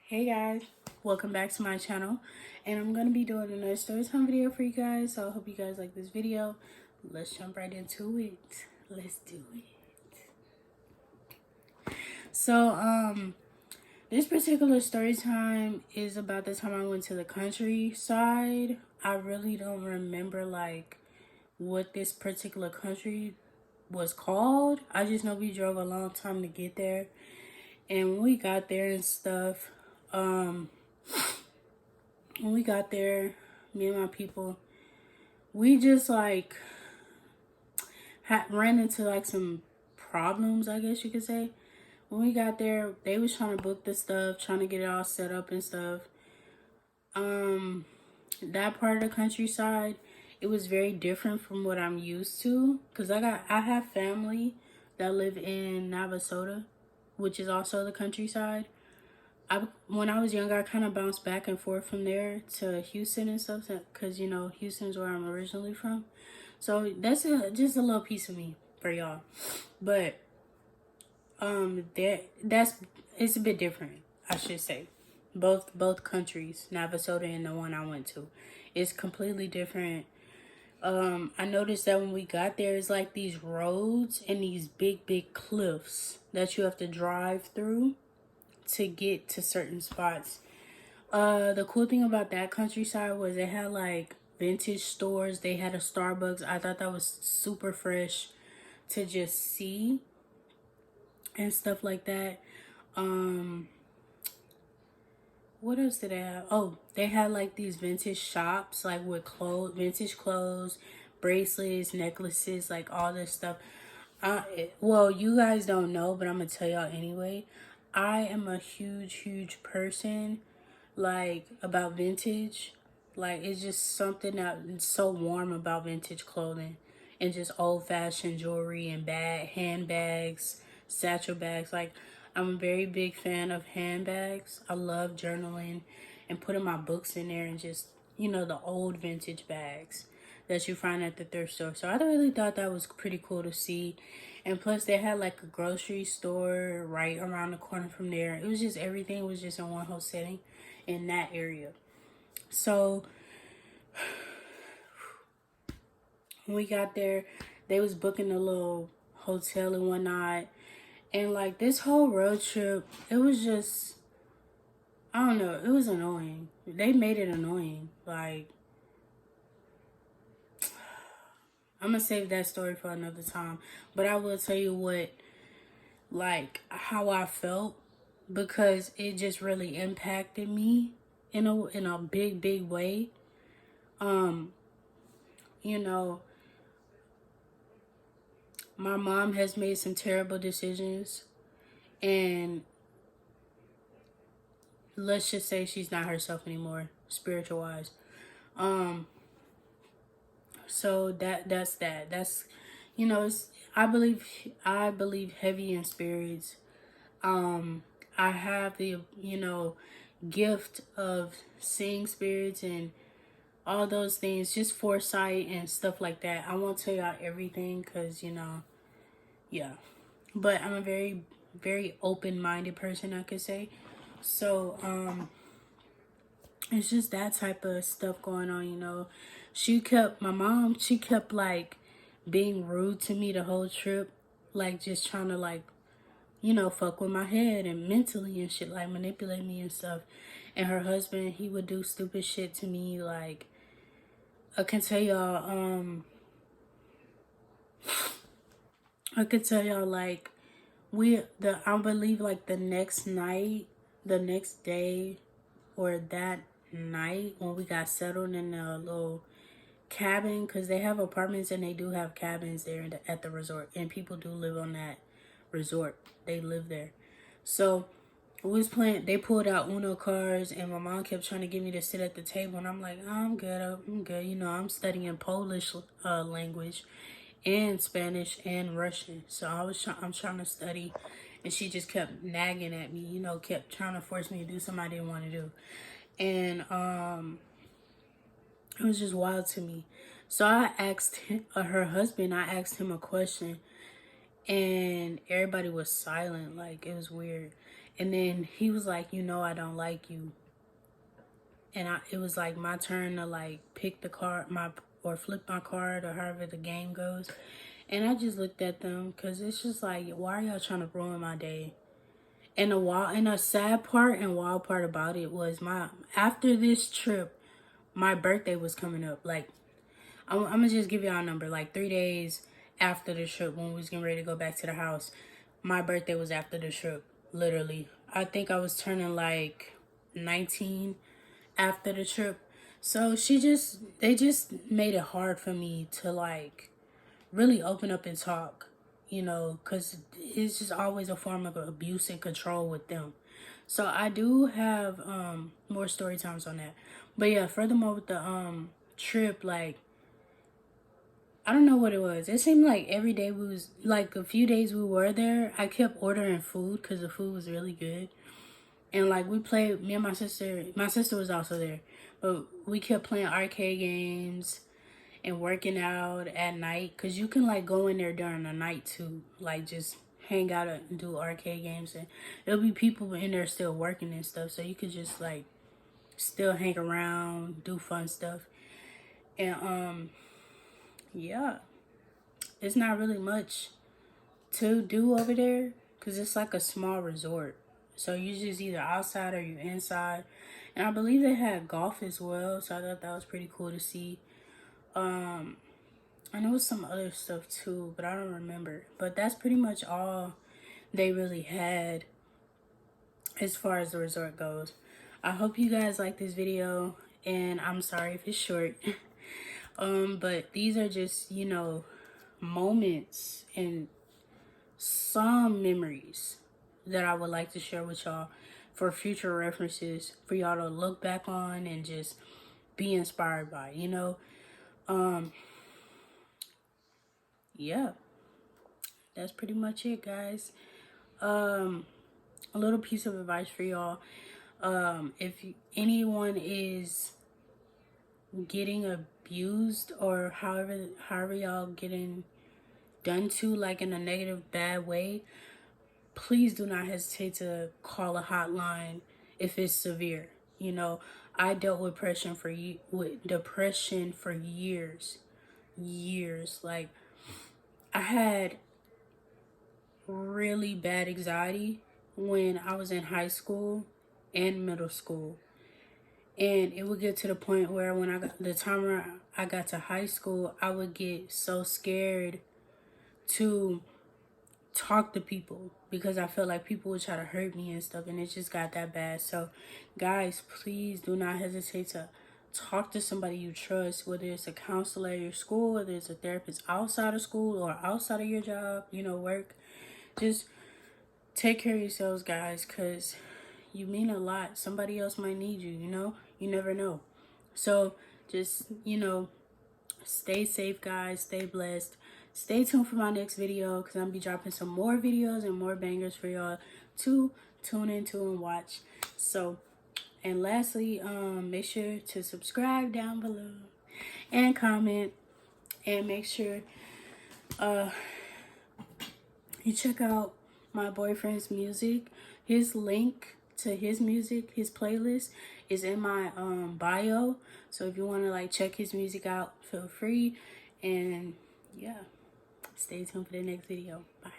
Hey guys, welcome back to my channel, and I'm going to be doing another storytime video for you guys, so I hope you guys like this video. Let's jump right into it. Let's do it. So, this particular story time is about the time I went to the countryside. I really don't remember like what this particular country was called. I just know we drove a long time to get there, and when we got there and stuff, when we got there, me and my people, we just like ran into like some problems, I guess you could say. When we got there, they was trying to book the stuff, trying to get it all set up and stuff. That part of the countryside, it was very different from what I'm used to, cause I have family that live in Navasota, which is also the countryside. When I was younger, I kind of bounced back and forth from there to Houston and stuff, because you know Houston's where I'm originally from. So that's just a little piece of me for y'all. But it's a bit different, I should say. Both countries, Navasota and the one I went to, is completely different. I noticed that when we got there, it's like these roads and these big cliffs that you have to drive through to get to certain spots. The cool thing about that countryside was it had like vintage stores. They had a Starbucks. I thought that was super fresh to just see and stuff like that. What else did they have? Oh, they had like these vintage shops, like with vintage clothes, bracelets, necklaces, like all this stuff. Well, you guys don't know, but I'm gonna tell y'all anyway. I am a huge person, like, about vintage. Like, it's just something that's so warm about vintage clothing and just old-fashioned jewelry and handbags, satchel bags. Like, I'm a very big fan of handbags. I love journaling and putting my books in there and just, the old vintage bags that you find at the thrift store. So I really thought that was pretty cool to see. And plus they had like a grocery store right around the corner from there. It was just, everything was just in one whole setting in that area. So when we got there, they was booking a little hotel and whatnot. And like this whole road trip, it was just, I don't know, it was annoying. They made it annoying. Like, I'm gonna save that story for another time. But I will tell you how I felt, because it just really impacted me in a big way. You know, my mom has made some terrible decisions, and let's just say she's not herself anymore, spiritual wise. So that's that. That's, I believe heavy in spirits. I have the, gift of seeing spirits and all those things, just foresight and stuff like that. I won't tell y'all everything because, yeah. But I'm a very open-minded person, I could say. So, it's just that type of stuff going on. My mom, she kept like being rude to me the whole trip, like just trying to like, fuck with my head and mentally and shit, like manipulate me and stuff. And her husband, he would do stupid shit to me. Like, I can tell y'all, like, I believe like the next night, the next day, or that night when we got settled in a little cabin, because they have apartments and they do have cabins there at the resort, and people do live on that resort. They live there. So we was playing, they pulled out Uno cards, and my mom kept trying to get me to sit at the table, and I'm like, oh, I'm good. I'm studying Polish language and Spanish and Russian, so I'm trying to study, and she just kept nagging at me, kept trying to force me to do something I didn't want to do. And it was just wild to me. So I asked her husband, I asked him a question, and everybody was silent. Like, it was weird. And then he was like, you know, I don't like you. And it was like my turn to like pick the card, or flip my card, or however the game goes. And I just looked at them because it's just like, why are y'all trying to ruin my day? And a sad part and wild part about it was after this trip, my birthday was coming up. Like, I'm gonna just give y'all a number. Like 3 days after the trip, when we was getting ready to go back to the house, my birthday was after the trip. Literally, I think I was turning like 19 after the trip. So they just made it hard for me to like really open up and talk, you know, because it's just always a form of abuse and control with them. So I do have more story times on that. But yeah, furthermore with the trip, like, I don't know what it was. It seemed like every day we was like, a few days we were there, I kept ordering food because the food was really good. And like we played, me and my sister was also there, but we kept playing arcade games and working out at night, because you can like go in there during the night too, like just hang out and do arcade games, and there'll be people in there still working and stuff, so you could just like still hang around, do fun stuff. And yeah, it's not really much to do over there because it's like a small resort, so you're just either outside or you're inside. And I believe they had golf as well, so I thought that was pretty cool to see. I know some other stuff too, but I don't remember. But that's pretty much all they really had as far as the resort goes. I hope you guys like this video, and I'm sorry if it's short. But these are just, you know, moments and some memories that I would like to share with y'all for future references, for y'all to look back on and just be inspired by, you know. Yeah, that's pretty much it, guys. A little piece of advice for y'all. If anyone is getting abused, or however y'all getting done to, like in a negative, bad way, please do not hesitate to call a hotline if it's severe. You know, I dealt with depression for years. Like, I had really bad anxiety when I was in high school and middle school. And it would get to the point where when I got to high school, I would get so scared to talk to people because I felt like people would try to hurt me and stuff, and it just got that bad. So guys, please do not hesitate to talk to somebody you trust, whether it's a counselor at your school, whether it's a therapist outside of school or outside of your job, you know, work. Just take care of yourselves, guys, because you mean a lot. Somebody else might need you, you know? You never know. So just, you know, stay safe, guys. Stay blessed. Stay tuned for my next video because I'm going to be dropping some more videos and more bangers for y'all to tune into and watch. So, and lastly, make sure to subscribe down below and comment, and make sure you check out my boyfriend's music. His link to his music, his playlist, is in my bio. So if you want to like check his music out, feel free. And yeah, stay tuned for the next video. Bye.